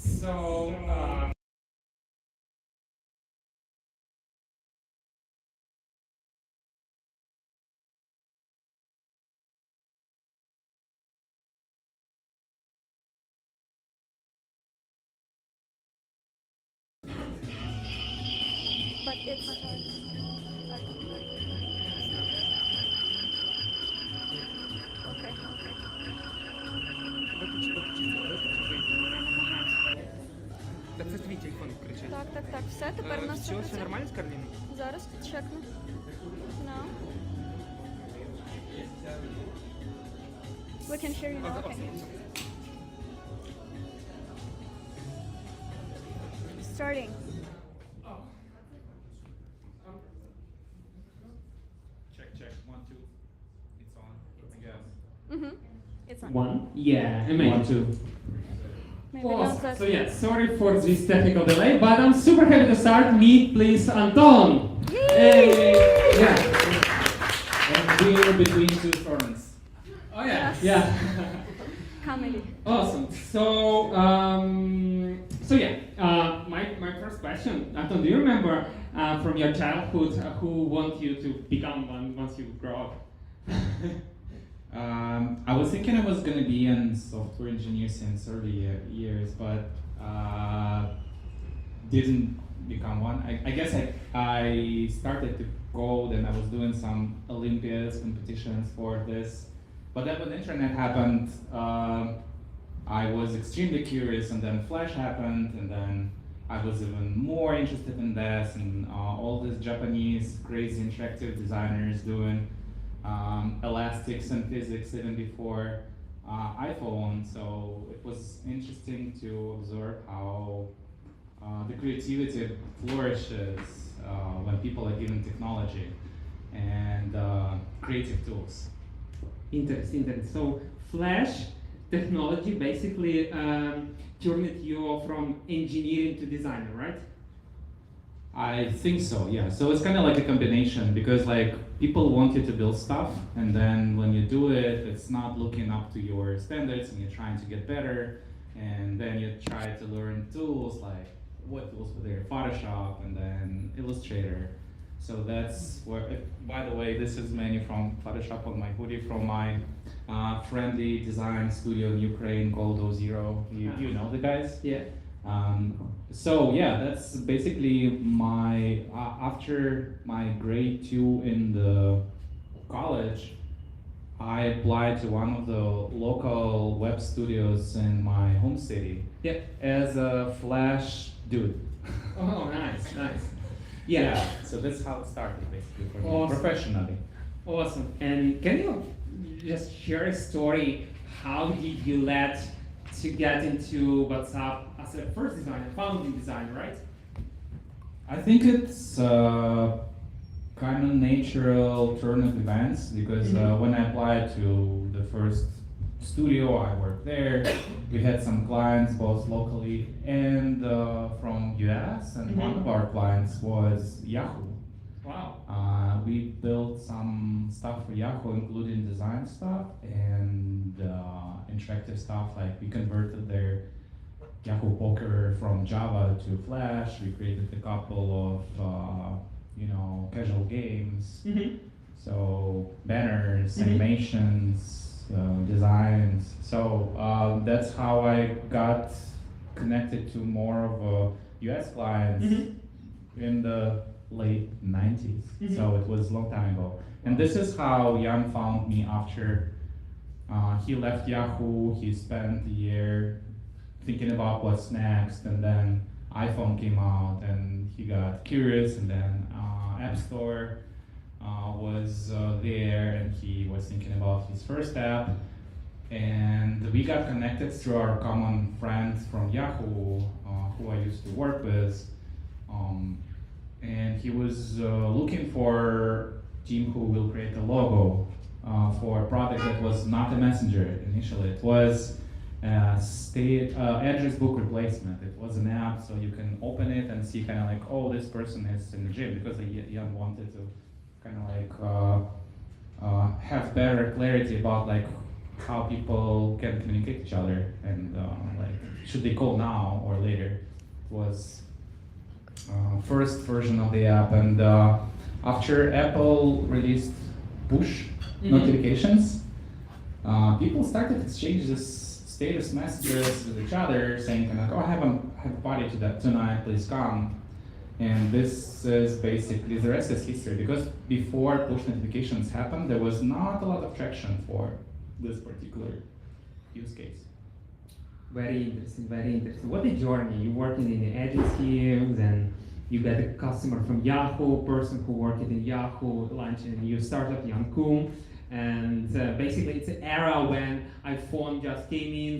So, But it's okay. Я намагаюся. так це твій телефон включить. Так, так, так. Все, тепер у нас Все, все 100%. нормально з Кароліною? Зараз чекну. No. We can hear you now. Okay. Starting. Check, 1, 2. It's on, I guess. Mm-hmm. It's on. One? Yeah, amazing. 1, 2. Maybe not Awesome. that. So yeah, sorry for this technical delay, but I'm super happy to start. Meet, please, Anton. Hey. Yeah. And we're between two storms. Oh yeah. Yes. Yeah. Comedy. Awesome. So yeah, my first question, Anton, do you remember from your childhood who want you to become one once you grow up? I was thinking I was gonna be a software engineer since early years, but didn't become one. I guess I started to code and I was doing some Olympiads competitions for this. But then when the internet happened, I was extremely curious, and then Flash happened, and then I was even more interested in this, and all these Japanese crazy interactive designers doing elastics and physics even before iPhone. So it was interesting to observe how the creativity flourishes when people are given technology and creative tools. Interesting. So Flash technology basically turned you from engineering to designer, right? I think so, yeah. So it's kind of like a combination, because like people want you to build stuff, and then when you do it, it's not looking up to your standards, and you're trying to get better, and then you try to learn tools like what tools were there, Photoshop, and then Illustrator. So that's where, by the way, this is menu from Photoshop on my hoodie from my friendly design studio in Ukraine called O0. You know the guys? Yeah. So yeah, that's basically my, after my grade 2 in the college, I applied to one of the local web studios in my home city. Yeah. As a Flash dude. Oh, nice. Yeah, so that's how it started basically for me, Awesome. professionally. Awesome. And can you just share a story? How did you let to get into Borzov as a first designer, founding designer, right? I think it's kind of natural turn of events, because when I applied to the first studio, I worked there. We had some clients both locally and from US, and one of our clients was Yahoo. Wow. We built some stuff for Yahoo, including design stuff and interactive stuff. Like we converted their Yahoo Poker from Java to Flash. We created a couple of casual games. So banners, animations, designs. So that's how I got connected to more of US clients in the late 90s. So it was a long time ago. And this is how Jan found me after he left Yahoo. He spent a year thinking about what's next, and then iPhone came out and he got curious, and then App Store was there, and he was thinking about his first app, and we got connected through our common friends from Yahoo who I used to work with, and he was looking for a team who will create a logo for a product that was not a messenger initially. It was address book replacement. It was an app, so you can open it and see kind of like, oh, this person is in the gym, because Jan wanted to kind of like have better clarity about like how people can communicate with each other and like should they call now or later was first version of the app. And after Apple released push notifications, people started to exchange this status messages with each other saying like, oh, I have a party tonight, please come. And this is basically, the rest is history, because before push notifications happened, there was not a lot of traction for this particular use case. Very interesting, very interesting. What a journey. You're working in the agency, then you get a customer from Yahoo, person who worked in Yahoo, launching a new startup, Yankum. And basically it's an era when iPhone just came in.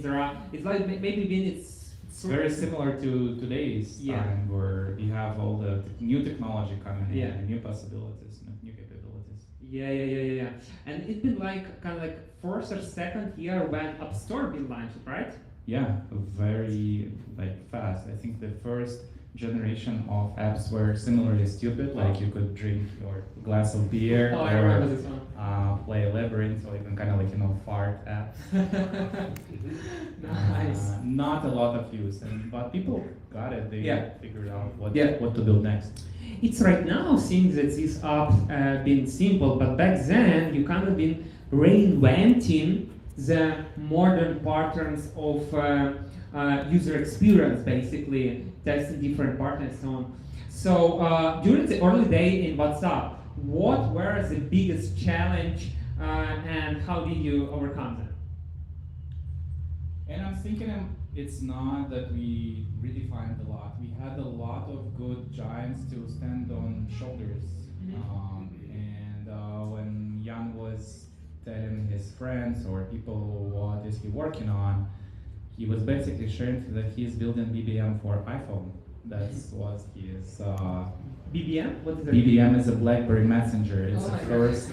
It's like maybe when it's very similar to today's time, where you have all the new technology coming in, and new possibilities, new capabilities. Yeah. And it's been like kind of like first or second year when App Store been launched, right? Yeah, very like fast. I think the first generation of apps were similarly stupid, like you could drink your glass of beer I remember this one. Play a labyrinth, or even kind of like fart apps. Nice. Not a lot of use, but people got it. They figured out what to build next. It's right now seems that this app been simple, but back then you kind of been reinventing the modern patterns of user experience, basically testing different partners and so on. So during the early day in WhatsApp, what were the biggest challenge and how did you overcome them? And I'm thinking it's not that we redefined a lot. We had a lot of good giants to stand on shoulders. When Jan was telling his friends or people what is he working on, he was basically sharing that he's building BBM for iPhone. That's what he is. BBM? What is that? BBM is a BlackBerry Messenger. It's the first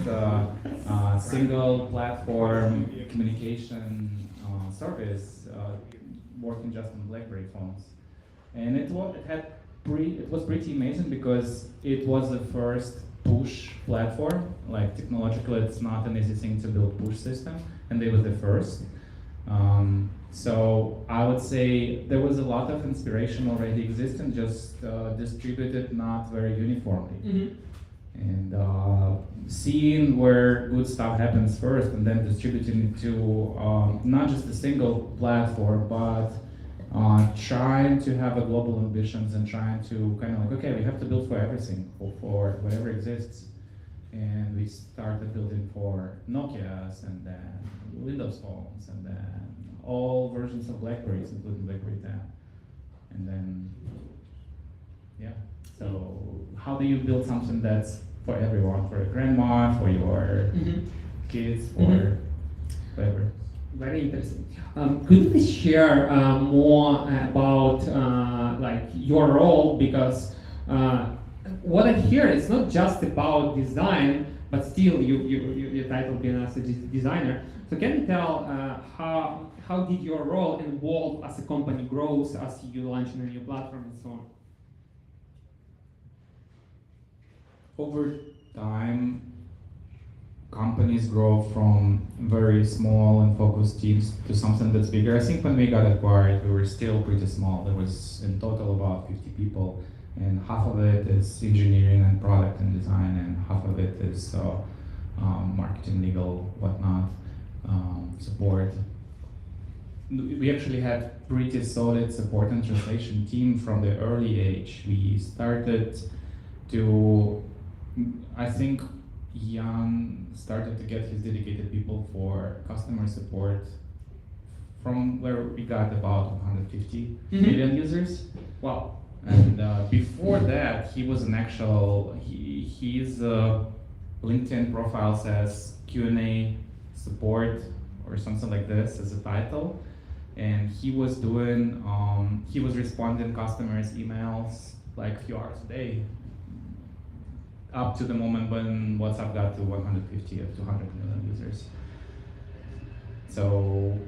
single platform communication service working just on BlackBerry phones. And it was pretty amazing because it was the first push platform. Like technologically, it's not an easy thing to build push system, and they were the first. So I would say there was a lot of inspiration already existing, just distributed not very uniformly. And seeing where good stuff happens first, and then distributing it to not just a single platform, but trying to have a global ambitions and trying to kind of like, okay, we have to build for everything, for whatever exists. And we started building for Nokia's, and then Windows phones, and then all versions of Blackberries, including BlackBerry 10. And then, so how do you build something that's for everyone, for your grandma, for your kids, for whatever? Very interesting. Could you please share more about like your role? Because what I hear is not just about design, but still your title being as a designer. So can you tell how did your role evolve as the company grows, as you launch a new platform and so on? Over time, companies grow from very small and focused teams to something that's bigger. I think when we got acquired, we were still pretty small. There was in total about 50 people, and half of it is engineering and product and design, and half of it is marketing, legal, whatnot, support. We actually had pretty solid support and translation team from the early age. We started to, I think Jan started to get his dedicated people for customer support from where we got about 150 million users. Wow. And before that, he was an actual, his LinkedIn profile says Q&A support or something like this as a title. And he was doing, he was responding customers' emails like a few hours a day, up to the moment when WhatsApp got to 150 or 200 million users. So,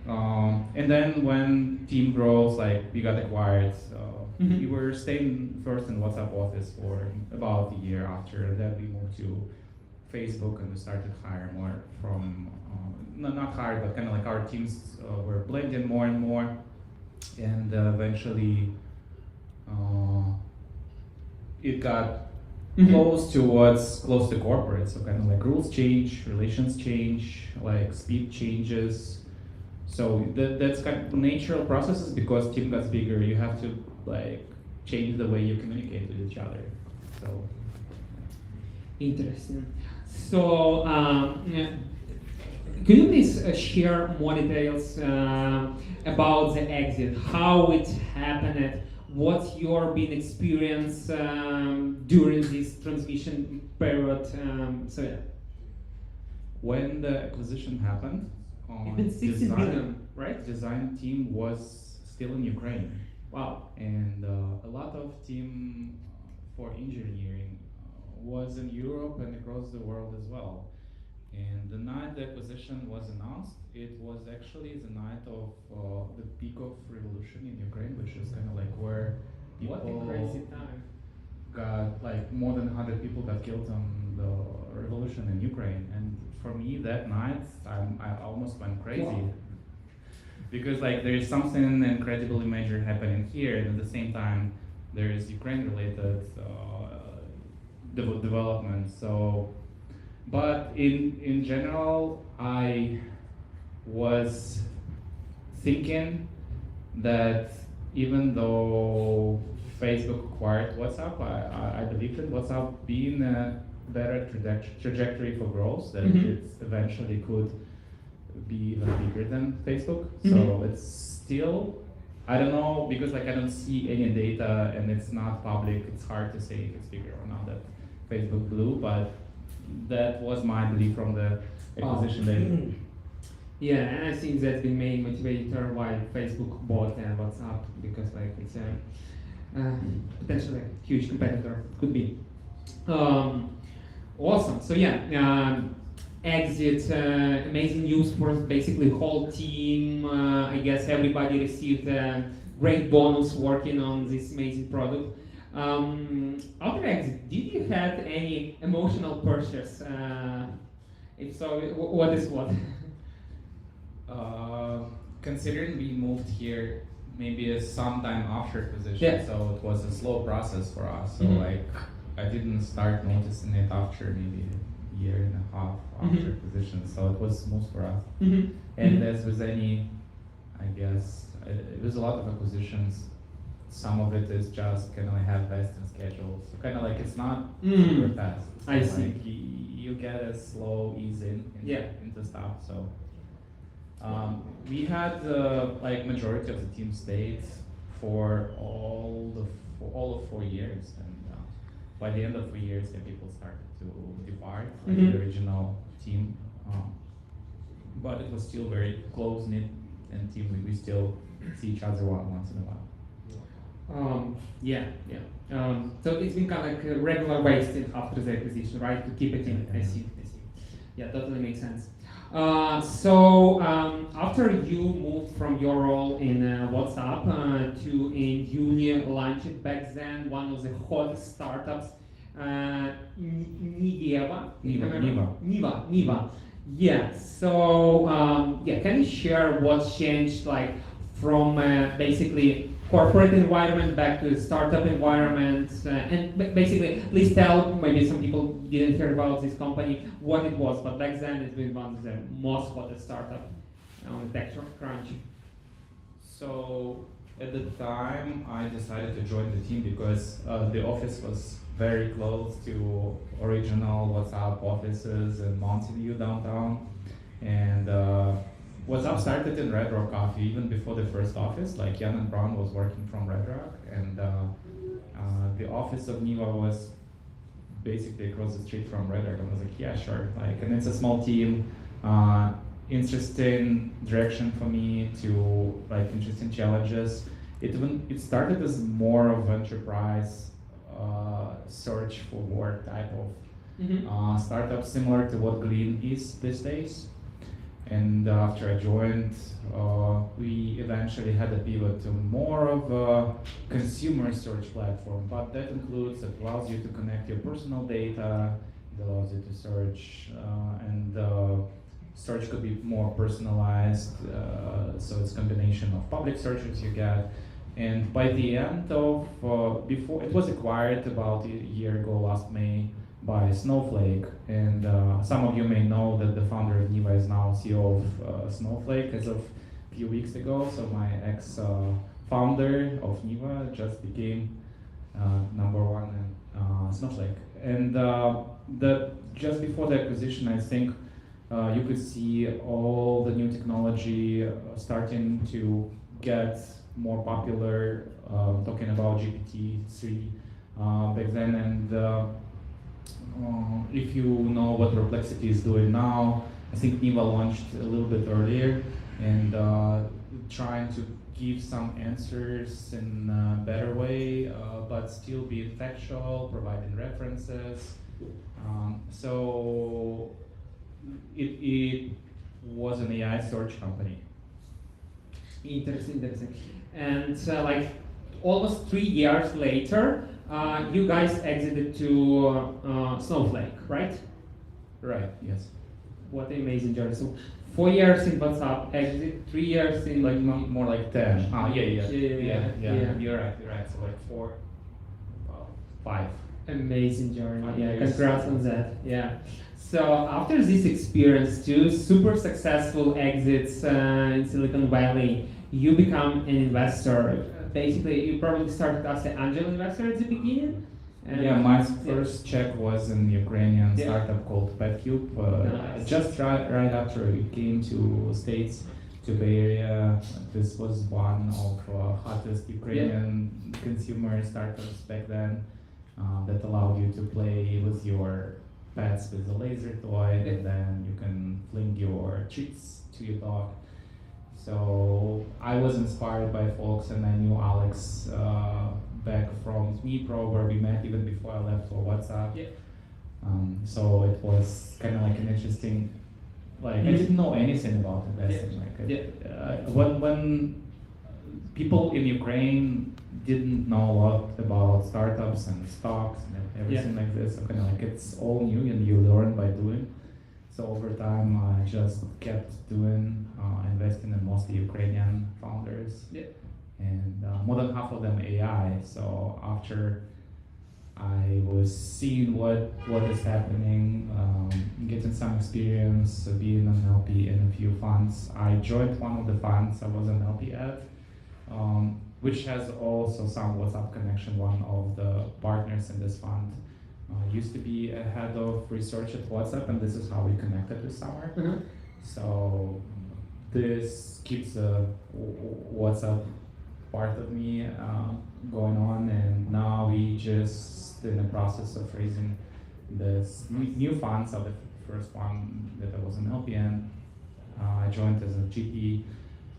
and then when team grows, like we got acquired, we were staying first in WhatsApp office for about a year after, and then we moved to Facebook, and we started to hire more from, not hire, but kind of like our teams were blending more and more, and eventually it got close to what's close to corporate. So kind of like rules change, relations change, like speed changes. So that's kind of natural processes because team gets bigger. You have to like change the way you communicate with each other. So Interesting. So, could you please share more details about the exit, how it happened, what's your been experience during this transmission period? So yeah, when the acquisition happened, it's been 60 billion, right? design team was still in Ukraine, Wow. and a lot of team for engineering was in Europe and across the world as well. And the night the acquisition was announced, it was actually the night of the peak of revolution in Ukraine, which is kind of like where people What a crazy time. got like more than 100 people got killed on the revolution in Ukraine. And for me that night, I almost went crazy. Wow. Because like there is something incredibly major happening here, and at the same time there is Ukraine-related development. So, but in general, I was thinking that even though Facebook acquired WhatsApp, I believed in WhatsApp being a better trajectory for growth, that it eventually could be even bigger than Facebook. So it's still, I don't know, because like I don't see any data and it's not public, it's hard to say if it's bigger or not that Facebook blew, but that was my belief from the acquisition day. Yeah, and I think that's the main motivator why Facebook bought WhatsApp, because like it's a potentially huge competitor, could be. Awesome. So yeah, exit, amazing news for basically whole team. I guess everybody received a great bonus working on this amazing product. After exit, did you have any emotional purchase? If so, what is what? Considering we moved here maybe sometime after acquisition, Yeah. so it was a slow process for us. So Mhm. like I didn't start noticing it after maybe a year and a half after acquisition, so it was smooth for us. And as with any, I guess, it was a lot of acquisitions. Some of it is just can I have best in schedule, so kind of like it's not super fast. So I see. Like you get a slow ease into stuff. So we had like majority of the team stayed for all of 4 years, and by the end of 4 years, the people started to depart, like the original team. But it was still very close knit and team. We still see each other once in a while. Yeah. So it's been kind of like a regular waste after the acquisition, right? To keep it in. I see. Yeah, totally makes sense. So after you moved from your role in WhatsApp to in Uni launched back then one of the hottest startups, Niva. Yeah. So can you share what changed, like from basically corporate environment back to startup environment, and basically please tell, maybe some people didn't hear about this company, what it was, but back then it's been one of the most hottest startup on the TechCrunch. So at the time, I decided to join the team because the office was very close to original WhatsApp offices in Mountain View downtown, and WhatsApp started in Red Rock Coffee even before the first office. Like Jan and Brown was working from Red Rock, and the office of Niva was basically across the street from Red Rock. I was like, yeah, sure. Like, and it's a small team, interesting direction for me to like interesting challenges. It started as more of enterprise search for work type of startup, similar to what Glean is these days. And after I joined, we eventually had a pivot to more of a consumer search platform, but that includes, it allows you to connect your personal data, It allows you to search, and search could be more personalized. So it's a combination of public searches you get. And by the end of, before, it was acquired about a year ago, last May, by Snowflake. And some of you may know that the founder of Niva is now CEO of Snowflake as of a few weeks ago. So my ex-founder of Niva just became number one in Snowflake. And just before the acquisition, I think you could see all the new technology starting to get more popular, talking about GPT-3 back then. And if you know what Perplexity is doing now, I think Niva launched a little bit earlier and trying to give some answers in a better way, but still be factual, providing references. So it was an AI search company. Interesting. And like almost 3 years later, you guys exited to Snowflake, right? Right, yes. What an amazing journey. So 4 years in WhatsApp, exit, 3 years in Like more like 10. Yeah. Yeah. You're right. So like 4, 5. Amazing journey. 5 Yeah, years. congrats on that. Yeah. So after this experience, 2 super successful exits in Silicon Valley, you become an investor. Basically, you probably started as an angel investor at the beginning. And Yeah, my first check was in Ukrainian Yeah. startup called PetCube. Nice. Just right after we came to States, to Bay Area. This was one of hottest Ukrainian consumer startups back then that allowed you to play with your pets with a laser toy, and then you can fling your treats to your dog. So I was inspired by folks, and I knew Alex back from Dnipro, where we met even before I left for WhatsApp. Yeah. So it was kind of like an interesting, like I didn't know anything about investing. When people in Ukraine didn't know a lot about startups and stocks and everything like this, so kind of like it's all new and you learn by doing. So over time, I just kept doing, investing in mostly Ukrainian founders. Yeah. And more than half of them AI. So after I was seeing what is happening, getting some experience, being an LP in a few funds. I joined one of the funds I was an LP at, which has also some WhatsApp connection. One of the partners in this fund used to be a head of research at WhatsApp, and this is how we connected this summer. Mhm. So this keeps the WhatsApp part of me going on, and now we just in the process of raising this new funds. So the first one that I was an LPN, I joined as a GP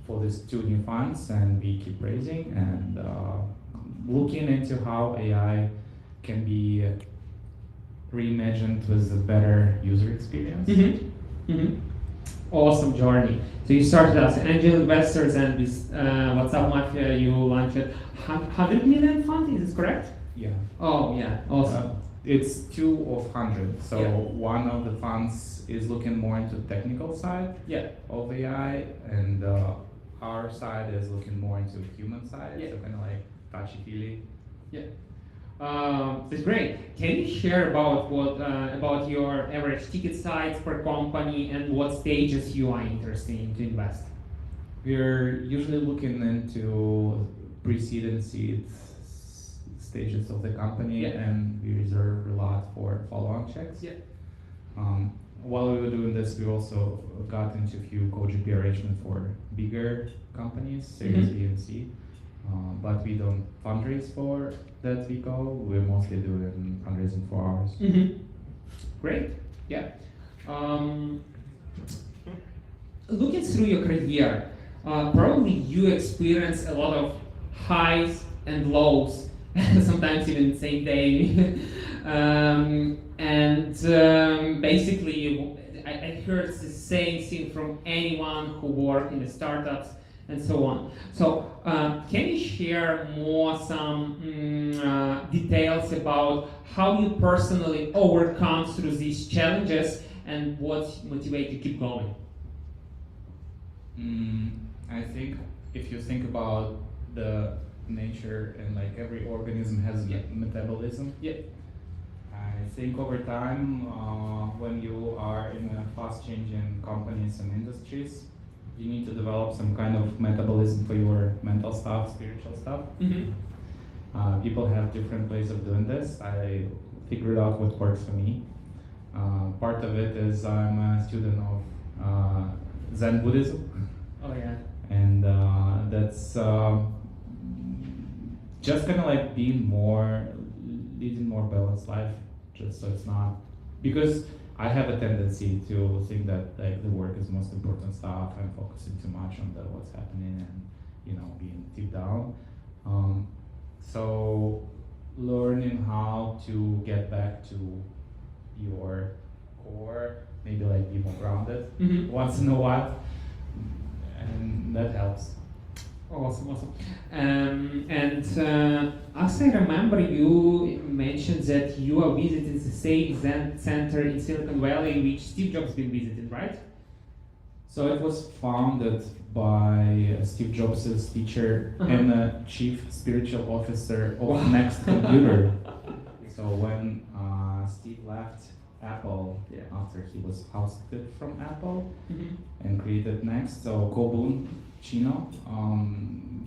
for these 2 new funds, and we keep raising and looking into how AI can be reimagined with a better user experience. Awesome journey. So you started as angel investors, and with WhatsApp Mafia, you launched a 100 million fund. Is this correct? Yeah. Oh yeah, awesome. It's 2 of 100. So Yeah. one of the funds is looking more into the technical side Yeah. of AI, and our side is looking more into the human side. Yeah. So kind of like touchy-feely. That's great. Can you share about what about your average ticket size per company and what stages you are interested in to invest? We're usually looking into pre-seed and seed stages of the company, Yeah. and we reserve a lot for follow-on checks. Yeah. While we were doing this, we also got into a few co-GP arrangements for bigger companies, Series B and C. But we don't fundraise for that vehicle. We're mostly doing fundraising for ours. Great. Yeah. Looking through your career, probably you experience a lot of highs and lows, sometimes even the same day. Basically, I heard the same thing from anyone who worked in the startups. and so on. So, can you share more some details about how you personally overcome through these challenges and what motivates you to keep going? I think if you think about the nature and like every organism has metabolism. Yeah. I think over time, when you are in a fast-changing companies and industries, you need to develop some kind of metabolism for your mental stuff, spiritual stuff. Mm-hmm. People have different ways of doing this. I figured out what works for me. Part of it is I'm a student of Zen Buddhism. Oh yeah. And that's just kind of like leading more balanced life, just so it's not, because I have a tendency to think that like the work is the most important stuff. I'm focusing too much on what's happening and being deep down. So learning how to get back to your core, maybe like be more grounded once in a while, and that helps. Awesome. As I remember, you mentioned that you are visiting the same Zen center in Silicon Valley, which Steve Jobs been visiting, right? So it was founded by Steve Jobs' teacher and the chief spiritual officer of Next Computer. So when Steve left Apple after he was ousted from Apple and created Next, so Kobun Chino,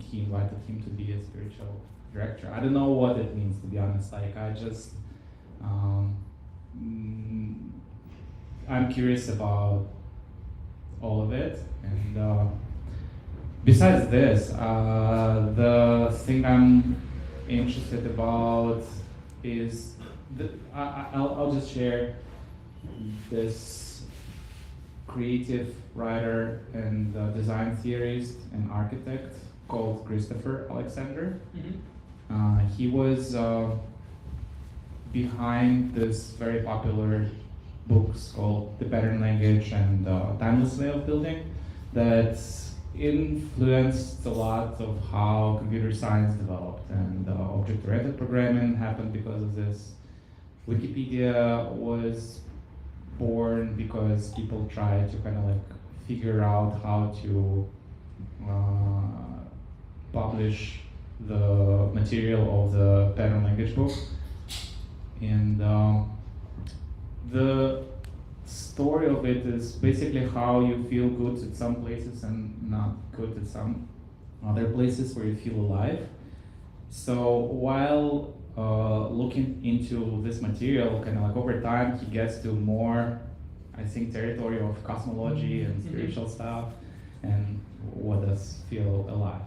he invited him to be a spiritual director. I don't know what it means, to be honest. Like I just, I'm curious about all of it. And besides this, the thing I'm interested about is I'll just share this creative writer and design theorist and architect called Christopher Alexander. He was behind this very popular books called The Pattern Language and Timeless Way of Building that influenced a lot of how computer science developed, and object-oriented programming happened because of this. Wikipedia was born because people tried to kind of like figure out how to publish the material of the pattern language book. And the story of it is basically how you feel good at some places and not good at some other places where you feel alive. So while looking into this material, kind of like over time, he gets to more, I think, territory of cosmology and spiritual stuff, and what does feel alive.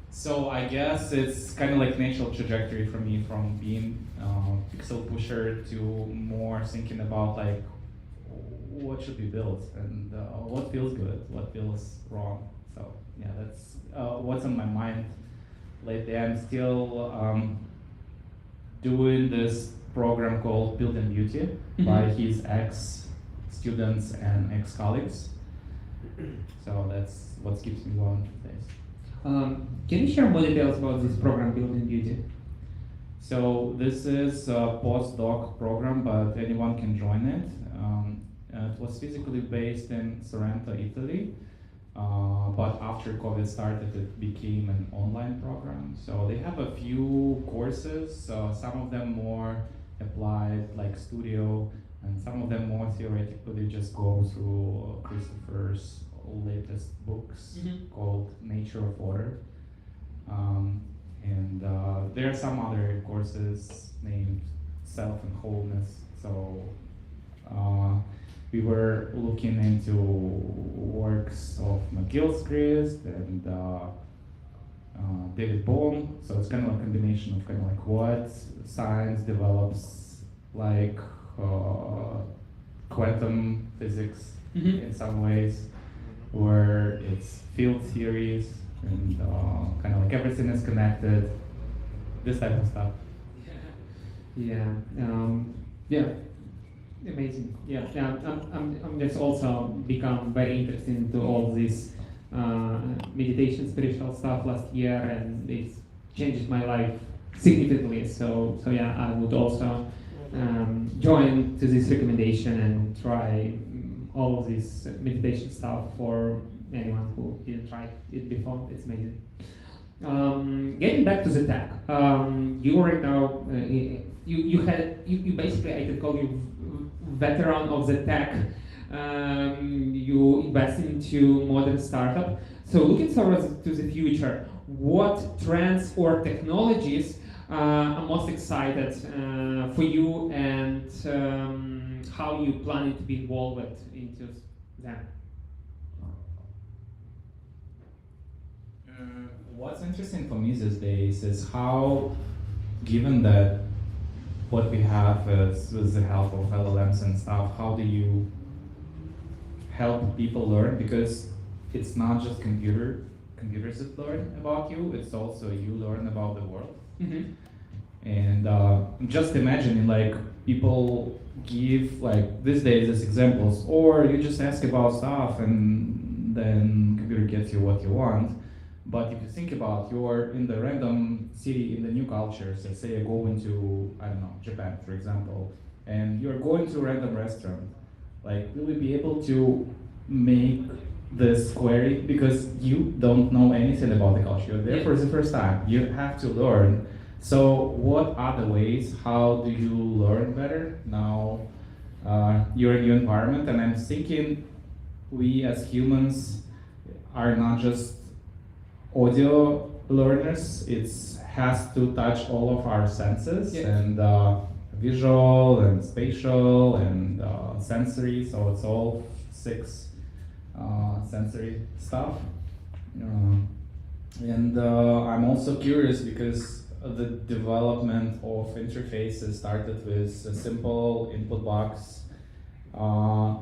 So I guess it's kind of like natural trajectory for me from being pixel pusher to more thinking about like what should be built and what feels good, what feels wrong. So yeah, that's what's on my mind lately. I'm still doing this program called Build and Beauty by his ex-students and ex-colleagues. So that's what keeps me going these days. Can you share more details about this program, Build and Beauty? So this is a postdoc program, but anyone can join it. It was physically based in Sorrento, Italy. But after COVID started, it became an online program. So they have a few courses, some of them more applied, like studio, and some of them more theoretical. They just go through Christopher's latest books called Nature of Order. And there are some other courses named Self and Wholeness. So we were looking into works of McGill's and David Bohm. So it's kind of a combination of kind of like what science develops, like quantum physics in some ways, where it's field theories and kind of like everything is connected, this type of stuff. Yeah. Amazing. I'm just also become very interested into all these meditation, spiritual stuff last year, and it's changed my life significantly. So yeah, I would also join to this recommendation and try all of this meditation stuff for anyone who didn't try it before. It's amazing. Getting back to the tech, you right now you basically, I could call you veteran of the tech. You invest into modern startup. So looking forward to the future, what trends or technologies are most excited for you, and how you plan to be involved into them? What's interesting for me these days is how, given that what we have is with the help of LLMs and stuff, how do you help people learn? Because it's not just computers that learn about you, it's also you learn about the world. Mm-hmm. And just imagining, like, people give, like, these days as examples, or you just ask about stuff and then computer gets you what you want. But if you think about, you're in the random city in the new culture, so say you're going to, I don't know, Japan, for example, and you're going to a random restaurant, like, will you be able to make this query? Because you don't know anything about the culture. You're there for the first time. You have to learn. So what are the ways? How do you learn better? Now you're in your environment, and I'm thinking we as humans are not just audio learners. It has to touch all of our senses, and visual and spatial and sensory. So it's all 6 sensory stuff. And I'm also curious because the development of interfaces started with a simple input box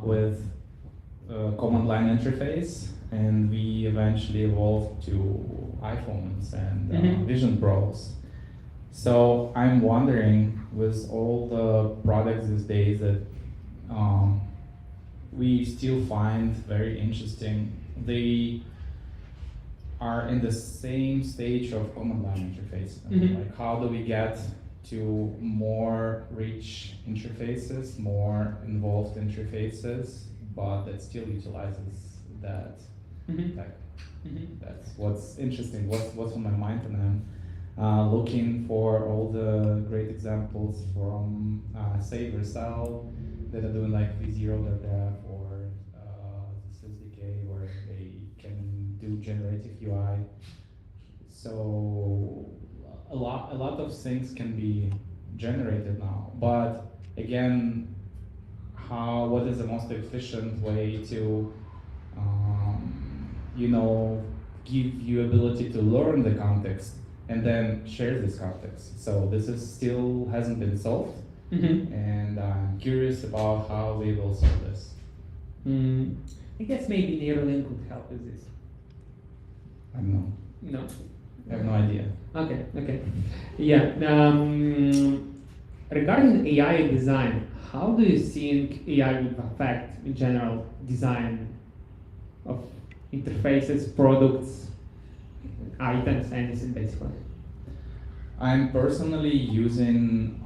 with a command line interface, and we eventually evolved to iPhones and Vision Pros. So I'm wondering, with all the products these days that we still find very interesting, they are in the same stage of command line interface. Like, how do we get to more rich interfaces, more involved interfaces, but that still utilizes that tech? That's what's interesting, what's on my mind, and I'm looking for all the great examples from say Vercel that are doing like v0.dev or the SDK where they can do generative UI. So a lot of things can be generated now, but again, what is the most efficient way to give you ability to learn the context and then share this context? So this is still hasn't been solved, and I'm curious about how we will solve this. I guess maybe Neuralink could help with this. I don't know. No. I have no idea. Okay. Yeah. Regarding AI and design, how do you think AI would affect, in general, design of interfaces, products, items, anything basically? I'm personally using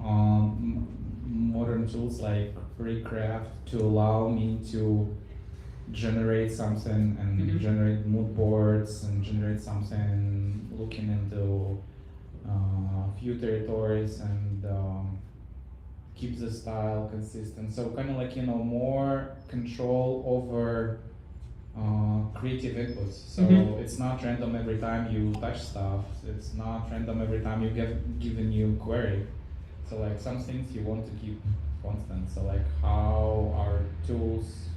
modern tools like Recraft to allow me to generate something and generate mood boards and generate something looking into few territories and keep the style consistent. So kind of like, more control over creative inputs. So it's not random every time you touch stuff. It's not random every time you give a new query. So like some things you want to keep constant. So like how our tools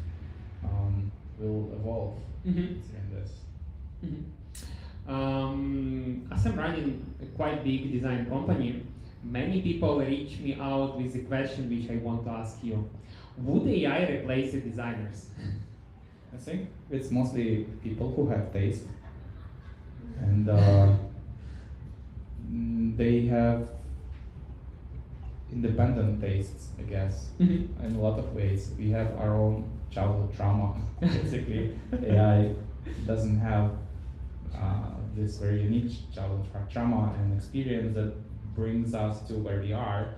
will evolve in this. As I'm running a quite big design company, many people reach me out with a question which I want to ask you. Would AI replace the designers? I think it's mostly people who have taste, and they have independent tastes, I guess, in a lot of ways. We have our own childhood trauma, basically. AI doesn't have this very unique childhood trauma and experience that brings us to where we are,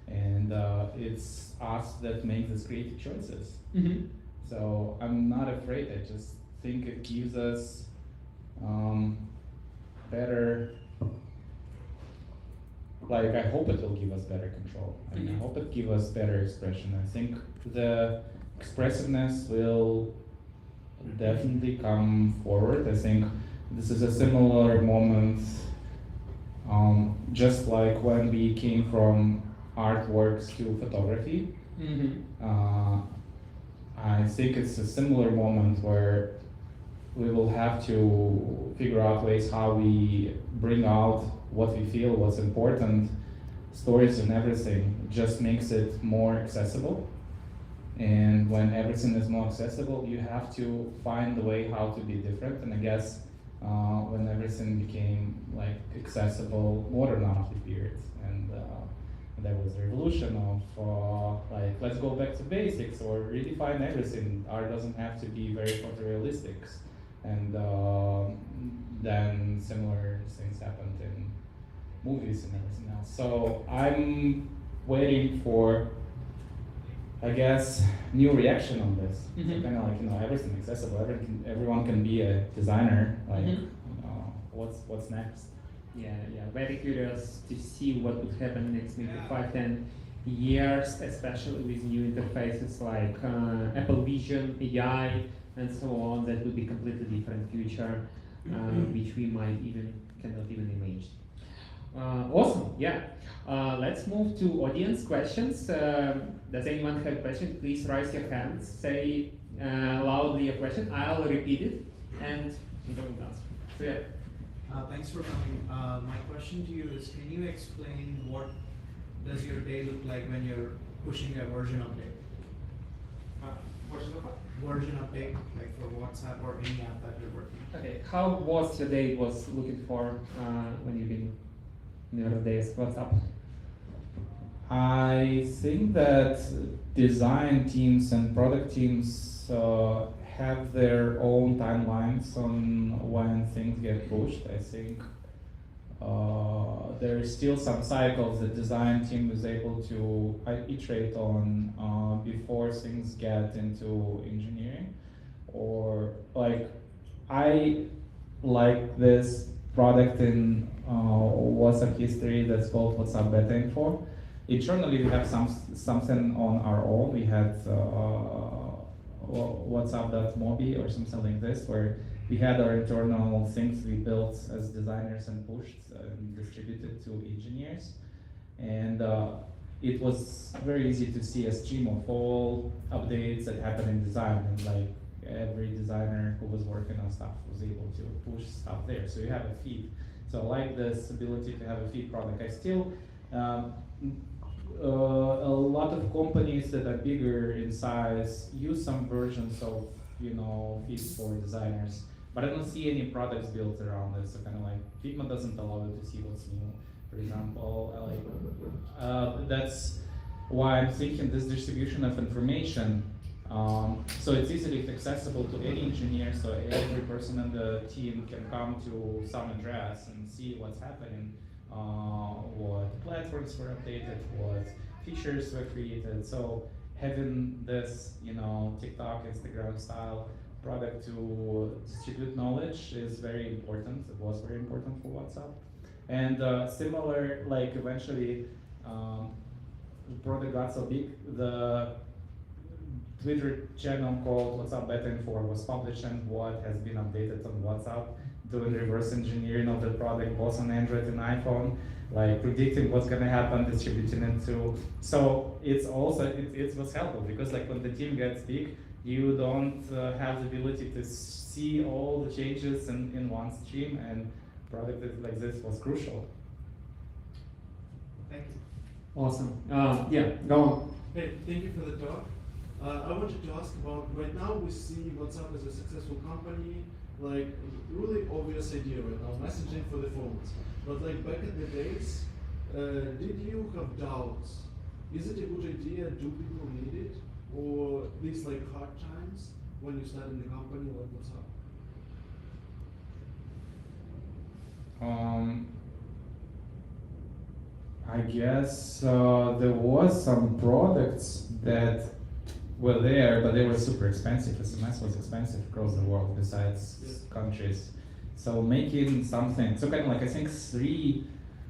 and it's us that make these creative choices. Mhm. So I'm not afraid. I just think it gives us better. Like, I hope it will give us better control. I mean, I Mhm. hope it give us better expression. I think the expressiveness will definitely come forward. I think this is a similar moment, just like when we came from artworks to photography. Mhm. I think it's a similar moment where we will have to figure out ways how we bring out what we feel, what's important, stories and everything. Just makes it more accessible. And when everything is more accessible, you have to find a way how to be different. And I guess when everything became like accessible, modern art appeared, and there was a revolution of like, let's go back to basics or redefine everything. Art doesn't have to be very photorealistic. And then similar things happened in movies and everything else. So I'm waiting for, I guess, new reaction on this. Mhm. So kind of like, everything accessible. Everyone can be a designer. Like, Mhm. what's next? Yeah, very curious to see what would happen next maybe 5-10 years, especially with new interfaces like Apple Vision, AI, and so on. That would be completely different future, which we might cannot even imagine. Awesome, yeah. Let's move to audience questions. Does anyone have a question? Please raise your hands. Say loudly a question. I'll repeat it, and you don't answer. So yeah. Thanks for coming. My question to you is, can you explain what does your day look like when you're pushing a version update? Version update, like for WhatsApp or any app that you're working on. Okay. How was your day was looking for when you've been in your days? What's up? I think that design teams and product teams have their own timelines on when things get pushed. I think there is still some cycles that design team is able to iterate on before things get into engineering. Or like, I like this product in WhatsApp history that's called WhatsApp Beta Info. Internally, we have something on our own. We had WhatsApp.mobi or something like this, where we had our internal things we built as designers and pushed and distributed to engineers. And it was very easy to see a stream of all updates that happen in design. And like, every designer who was working on stuff was able to push stuff there. So you have a feed. So I like this ability to have a feed product. I still, a lot of companies that are bigger in size use some versions of feeds for designers, but I don't see any products built around this. So kind of like, Figma doesn't allow you to see what's new, for example. That's why I'm thinking this distribution of information. So it's easily accessible to any engineer, so every person in the team can come to some address and see what's happening, what platforms were updated, what features were created. So having this, TikTok, Instagram style product to distribute knowledge is very important. It was very important for WhatsApp. And similar, like eventually, the product got so big, the Twitter channel called WhatsApp Beta Info was published, and what has been updated on WhatsApp, doing reverse engineering of the product both on Android and iPhone, like predicting what's gonna happen, distributing it to. So it's also, it was helpful because like when the team gets big, you don't have the ability to see all the changes in one stream, and product like this was crucial. Thank you. Awesome. Yeah, go on. Hey, thank you for the talk. I wanted to ask about, right now we see WhatsApp as a successful company, like really obvious idea right now, messaging for the phones. But like back in the days, did you have doubts? Is it a good idea? Do people need it? Or these like hard times when you start in the company like WhatsApp? Um, I guess there was some products that were there, but they were super expensive. SMS was expensive across the world, besides countries. So making something, so kind of like I think three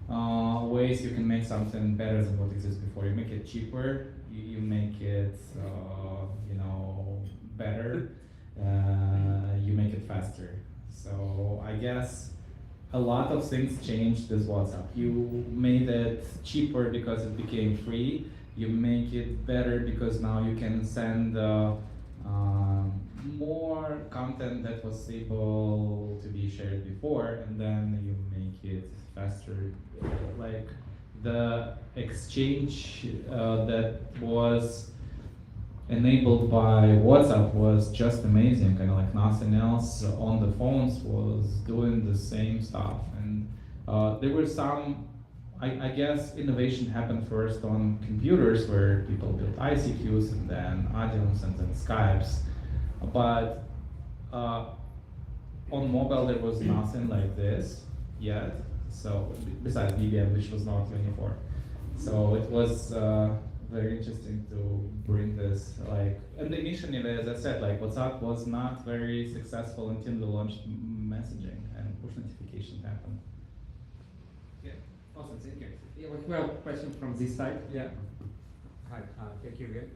ways you can make something better than what exists before. You make it cheaper, you make it, better, you make it faster. So I guess a lot of things changed with WhatsApp. You made it cheaper because it became free. You make it better because now you can send more content that was able to be shared before, and then you make it faster. Like the exchange that was enabled by WhatsApp was just amazing, kind of like nothing else on the phones was doing the same stuff. And there were some, I guess innovation happened first on computers where people built ICQs and then Audiums and then Skypes. But on mobile there was nothing like this yet. So besides BBM, which was not Unifor. So it was very interesting to bring this, and initially, as I said, WhatsApp was not very successful until we launched messaging and push notifications happened. Yeah, awesome, thank you. Yeah, well, question from this side. Yeah. Hi, thank you again.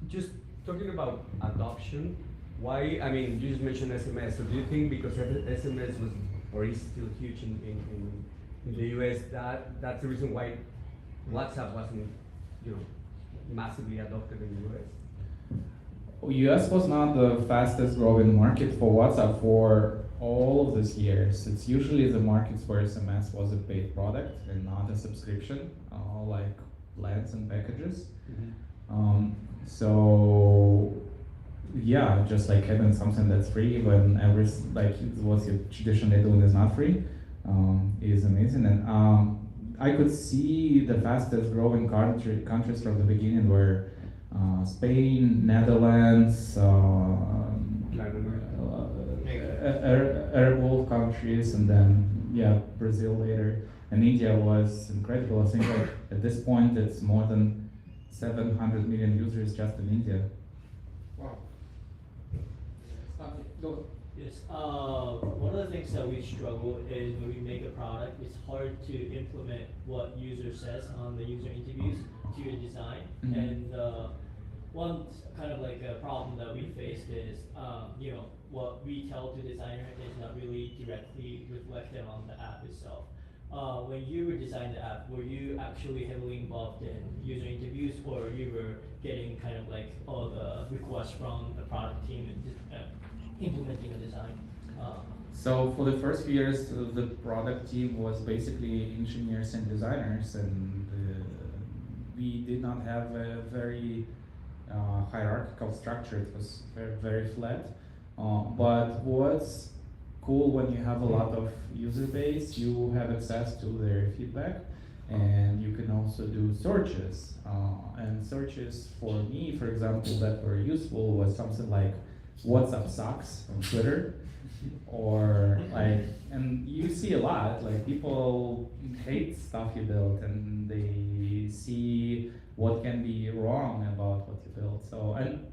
Just talking about adoption, why, I mean, you just mentioned SMS, so do you think because SMS was, or is still huge in the US, that's the reason why WhatsApp wasn't, massively adopted in the US? US was not the fastest growing market for WhatsApp for all of these years. It's usually the markets where SMS was a paid product and not a subscription, like plans and packages. Mm-hmm. So yeah, just like having something that's free when what you traditionally doing is not free is amazing. And I could see the fastest growing countries from the beginning were Spain, Netherlands, Arab world countries, and then Brazil later. And India was incredible. I think at this point it's more than 700 million users just in India. Wow. Yes, one of the things that we struggle is when we make a product, it's hard to implement what user says on the user interviews to your design. Mm-hmm. And one kind of like a problem that we faced is, what we tell to designer is not really directly reflected on the app itself. When you were designing the app, were you actually heavily involved in user interviews, or you were getting kind of like all the requests from the product team and just implementing a design? So for the first few years, the product team was basically engineers and designers, and we did not have a very hierarchical structure. It was very, very flat. But what's cool when you have a lot of user base, you have access to their feedback, and you can also do searches. And searches for me, for example, that were useful was something like WhatsApp sucks on Twitter, or and you see a lot, people hate stuff you built, and they see what can be wrong about what you built. So, and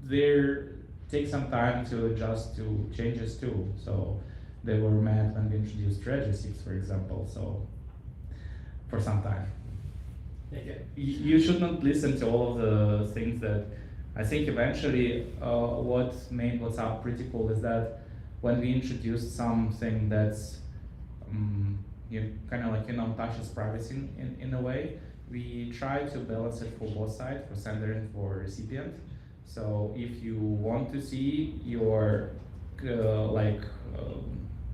there takes some time to adjust to changes too. So they were mad when we introduced registries, for example, so for some time. You should not listen to all of the things that I think eventually what made WhatsApp pretty cool is that when we introduced something that's touches privacy in a way, we try to balance it for both sides, for sender and for recipient. So if you want to see your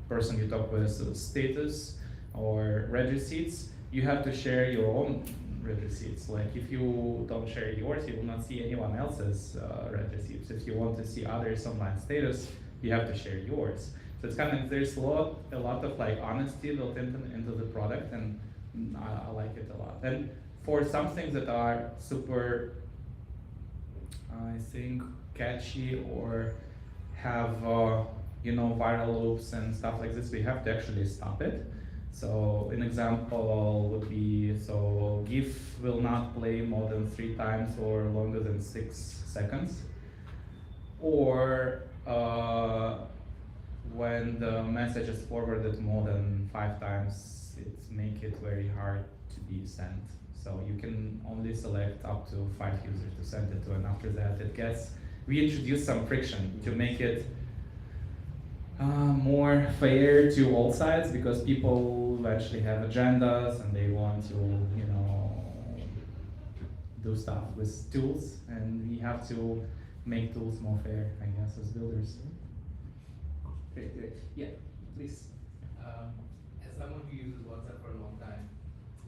person you talk with status or read receipts, you have to share your own read receipts. If you don't share yours, you will not see anyone else's read receipts. If you want to see others' online status, you have to share yours. So it's there's a lot of honesty built into the product, and I like it a lot. And for some things that are super, I think, catchy or have viral loops and stuff like this, we have to actually stop it. So an example would be, so GIF will not play more than 3 times or longer than 6 seconds. Or when the message is forwarded more than 5 times, it make it very hard to be sent. So you can only select up to 5 users to send it to, and after that we introduce some friction to make it more fair to all sides, because people actually have agendas and they want to, do stuff with tools, and we have to make tools more fair, I guess, as builders. Great, great. Yeah, please. As someone who uses WhatsApp for a long time,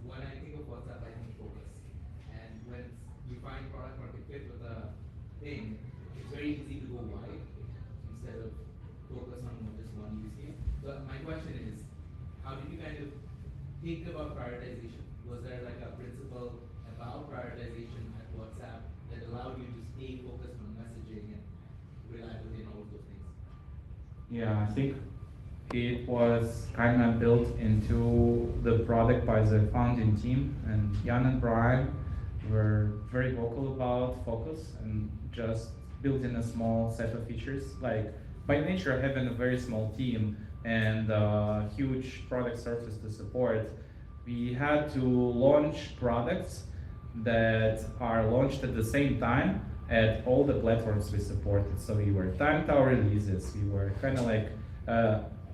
when I think of WhatsApp, I think focus. And when you find product market fit with a thing, it's very easy to go wide instead of focus on just one use case. So my question is, how did you kind of think about prioritization? Was there like a principle about prioritization at WhatsApp that allowed you to stay focused on messaging and reliability and all of those things? Yeah, I think it was kind of built into the product by the founding team, and Jan and Brian were very vocal about focus and just building a small set of features. Like, by nature, having a very small team and a huge product surface to support, we had to launch products that are launched at the same time at all the platforms we supported. So we were timed our releases, we were kind of like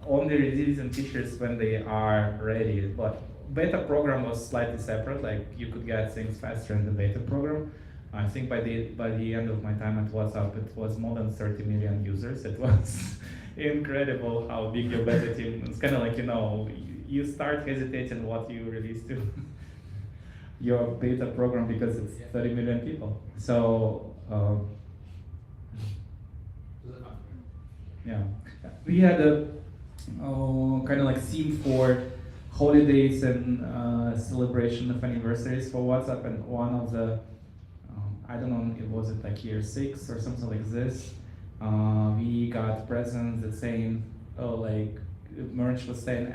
only releasing features when they are ready. But beta program was slightly separate, like you could get things faster in the beta program. I think by the end of my time at WhatsApp, it was more than 30 million users. It was incredible how big your beta team. It's kind of like, you start hesitating what you release to your beta program because it's 30 million people. So yeah, we had a kind of like theme for holidays and celebration of anniversaries for WhatsApp, and one of the I don't know, was it like year 6 or something like this? We got presents that saying, merch was saying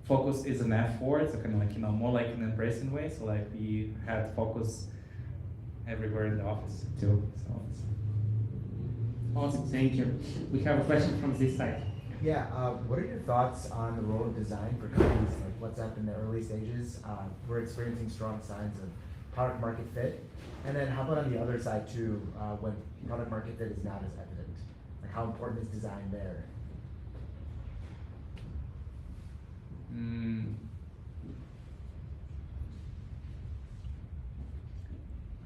focus is an F word, so kind of like, more like an embracing way. So like we had focus everywhere in the office too. So it's Awesome, thank you. We have a question from this side. Yeah, what are your thoughts on the role of design for companies like WhatsApp in the early stages? We're experiencing strong signs of product market fit. And then how about on the other side too, when product market fit is not as evident? Like how important is design there?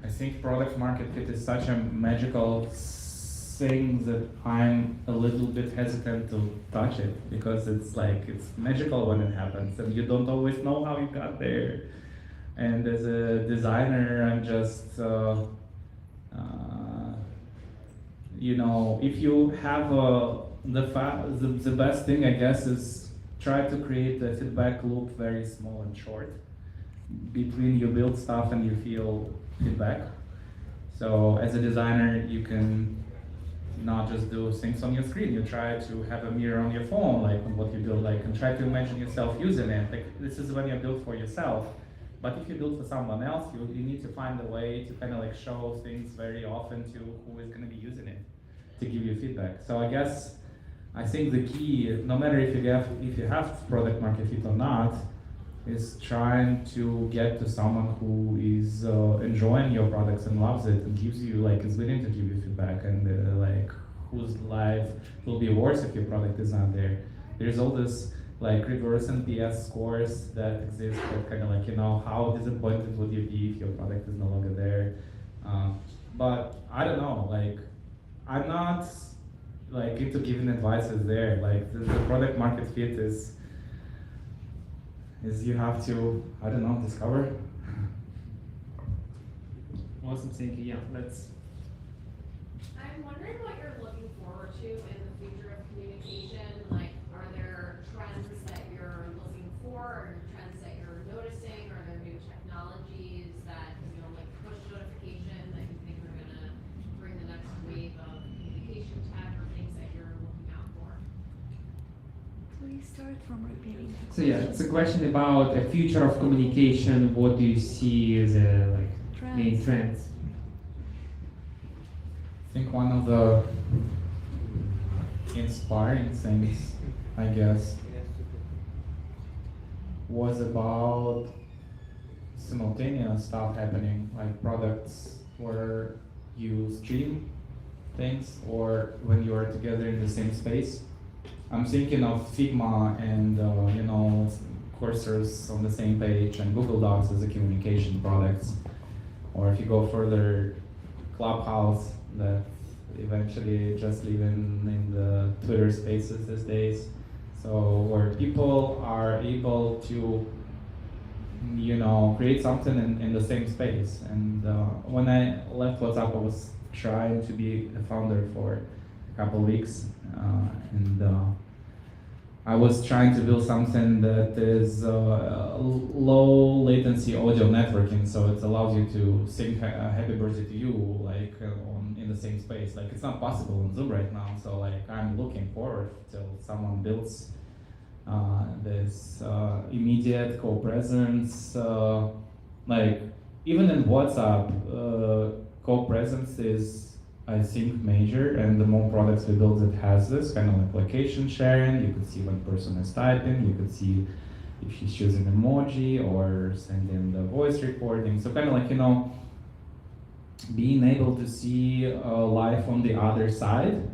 I think product market fit is such a magical thing that I'm a little bit hesitant to touch it, because it's magical when it happens and you don't always know how you got there. And as a designer, I'm just, if you have the best thing, I guess, is try to create the feedback loop very small and short between you build stuff and you feel feedback. So as a designer, you can not just do things on your screen. You try to have a mirror on your phone, like on what you build, and try to imagine yourself using it. This is when you build for yourself. But if you build for someone else, you need to find a way to kind of show things very often to who is going to be using it to give you feedback. So I think the key, no matter if you have product market fit or not, is trying to get to someone who is enjoying your products and loves it and gives you is willing to give you feedback, and whose life will be worse if your product is not there. There's all this reverse NPS scores that exist that kind of how disappointed would you be if your product is no longer there. But I don't know, I'm not into giving advices there. The product market fit is you have to, I don't know, discover. Awesome, thank you. Yeah, let's. I'm wondering what you're looking forward to in the future of communication. Are there trends that you're looking for, or trends that you're noticing? Are there new technologies that, like push notification that you think are gonna bring the next wave of communication tech, or things that you're looking out for? Start from repeating. So yeah, it's a question about a future of communication. What do you see as main trends? I think one of the inspiring things, I guess, was about simultaneous stuff happening, like products where you stream things or when you are together in the same space. I'm thinking of Figma and cursors on the same page and Google Docs as a communication products. Or if you go further, Clubhouse that eventually just living in the Twitter spaces these days. So where people are able to create something in the same space. And when I left WhatsApp, I was trying to be a founder for a couple of weeks, and I was trying to build something that is low latency audio networking, so it allows you to sing happy birthday to you in the same space. Like it's not possible on Zoom right now, so like I'm looking forward till someone builds this immediate co-presence. Like even in WhatsApp, co-presence is, I think, major, and the more products we build that has this kind of like location sharing, you could see when person is typing, you could see if she's choosing emoji or sending the voice recording. So kind of like, being able to see life on the other side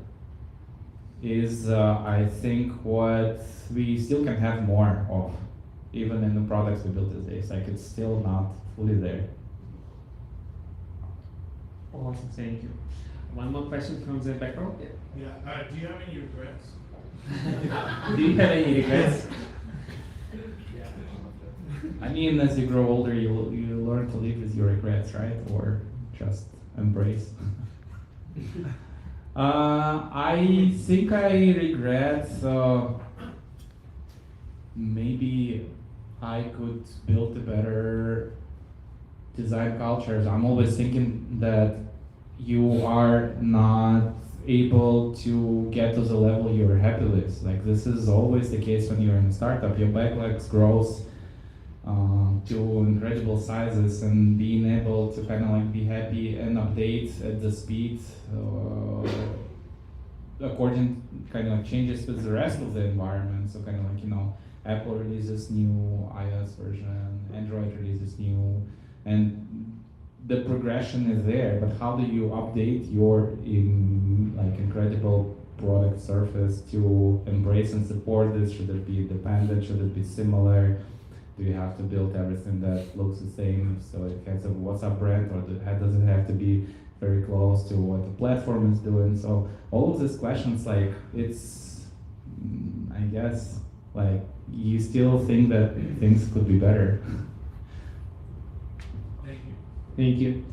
is, I think, what we still can have more of, even in the products we build these days. Like it's still not fully there. Awesome, thank you. One more question from the back row. Yeah. Do you have any regrets? Do you have any regrets? I mean, as you grow older, you learn to live with your regrets, right? Or just embrace. I think I regret maybe I could build a better design culture. I'm always thinking that you are not able to get to the level you're happy with. Like this is always the case when you're in a startup. Your backlogs grows to incredible sizes, and being able to kind of like be happy and update at the speed according kind of like changes with the rest of the environment. So kind of like Apple releases new iOS version, Android releases new, and the progression is there, but how do you update your incredible product surface to embrace and support this? Should it be independent? Should it be similar? Do you have to build everything that looks the same so it has a WhatsApp brand, or does it have to be very close to what the platform is doing? So all of these questions, like it's, I guess, like you still think that things could be better. Thank you.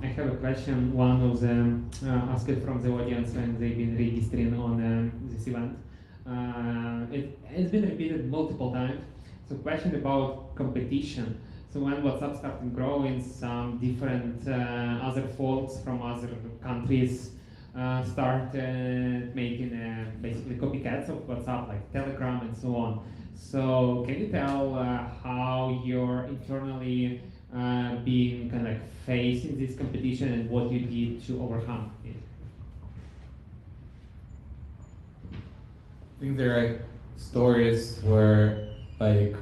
I have a question. One of them asked it from the audience when they've been registering on this event. It's been repeated multiple times. So question about competition. So when WhatsApp started growing, some different other folks from other countries started making basically copycats of WhatsApp, like Telegram and so on. So can you tell how you're internally being kind of like facing this competition and what you did to overcome it? I think there are stories where like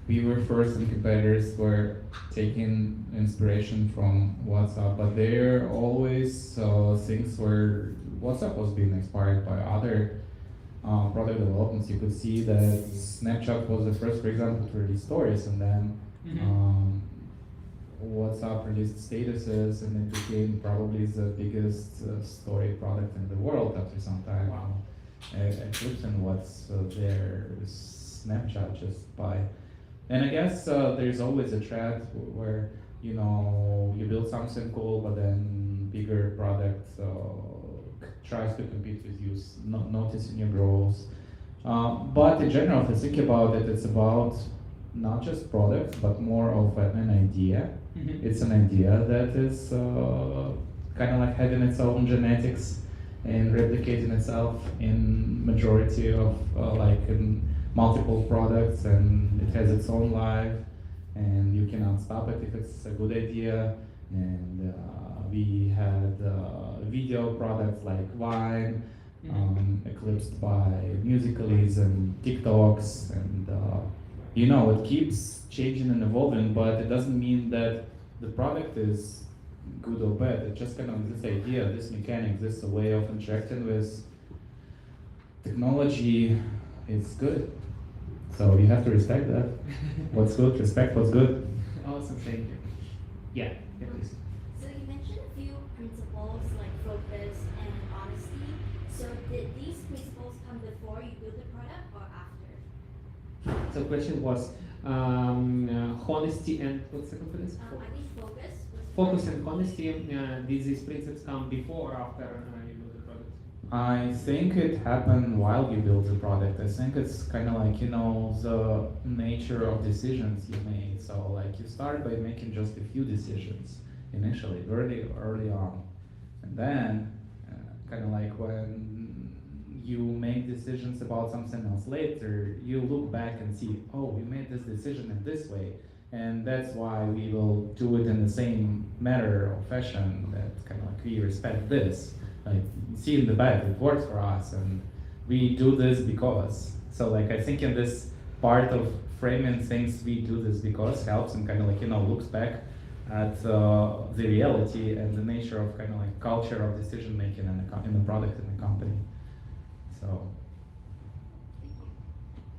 we were first and competitors were taking inspiration from WhatsApp, but there are always things where WhatsApp was being inspired by other product developments. You could see that Snapchat was the first, for example, to release stories, and then WhatsApp released statuses, and it became probably the biggest story product in the world after some time. Wow. Eclipsing what's there is Snapchat just by. And I guess there's always a trend where you build something cool, but then bigger product tries to compete with you, not noticing your growth. But in general, if you think about it, it's about not just products, but more of an idea. It's an idea that is kind of like having its own genetics, and replicating itself in majority of like in multiple products, and it has its own life, and you cannot stop it if it's a good idea. And we had video products like Vine, eclipsed by Musicallys and TikToks, and you know, it keeps changing and evolving, but it doesn't mean that the product is good or bad. It's just kind of this idea, this mechanic, this way of interacting with technology is good. So you have to respect that. What's good, respect what's good. Awesome, thank you. Yeah, please. So you mentioned a few principles like focus and honesty. So did these principles come before you build the product or after? So the question was honesty and what's the second phrase? I think focus was Focus and honesty. Did these principles come before or after you build the product? I think it happened while you build the product. I think it's kind of like, you know, the nature of decisions you made. So like you start by making just a few decisions initially, early on. And then kind of like when you make decisions about something else later, you look back and see, oh, we made this decision in this way. And that's why we will do it in the same manner or fashion, that kind of like we respect this. Like, you see in the back, it works for us, and we do this because. So like, I think in this part of framing things, we do this because helps, and kind of like, you know, looks back at the reality and the nature of kind of like culture of decision making in the product in the company. So.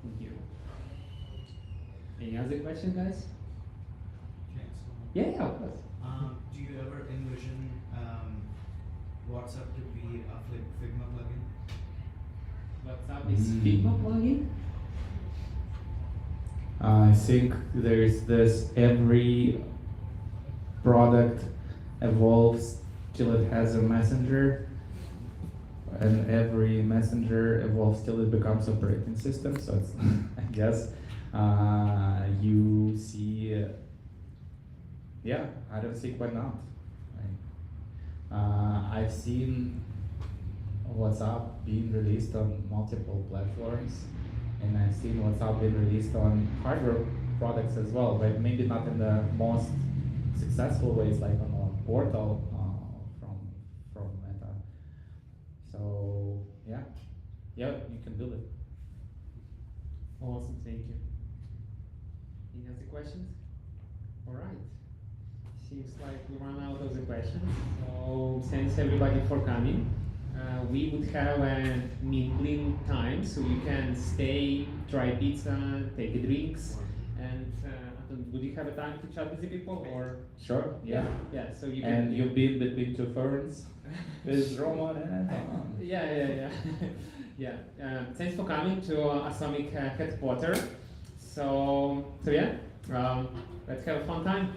Thank you. Any other question, guys? Thanks. Yeah, of course. Do you ever envision WhatsApp to be a Figma plugin? WhatsApp is Figma plugin? I think there's this, every product evolves till it has a messenger, and every messenger evolves till it becomes operating system. So it's, I guess, you see, yeah, I don't see why not. I've seen WhatsApp being released on multiple platforms, and I've seen WhatsApp being released on hardware products as well, but maybe not in the most successful ways, like on a portal from Meta. So yeah, you can build it. Awesome, thank you. Any other questions? All right. Seems like we run out of the questions. So thanks everybody for coming. We would have a mingling time, so you can stay, try pizza, take drinks, and Anton, would you have a time to chat with the people, or? Sure. Yeah. Yeah. So you can. And you've been between two ferns with Roman and Anton. Yeah. Yeah. Thanks for coming to Atomic headquarters. So yeah. Let's have a fun time.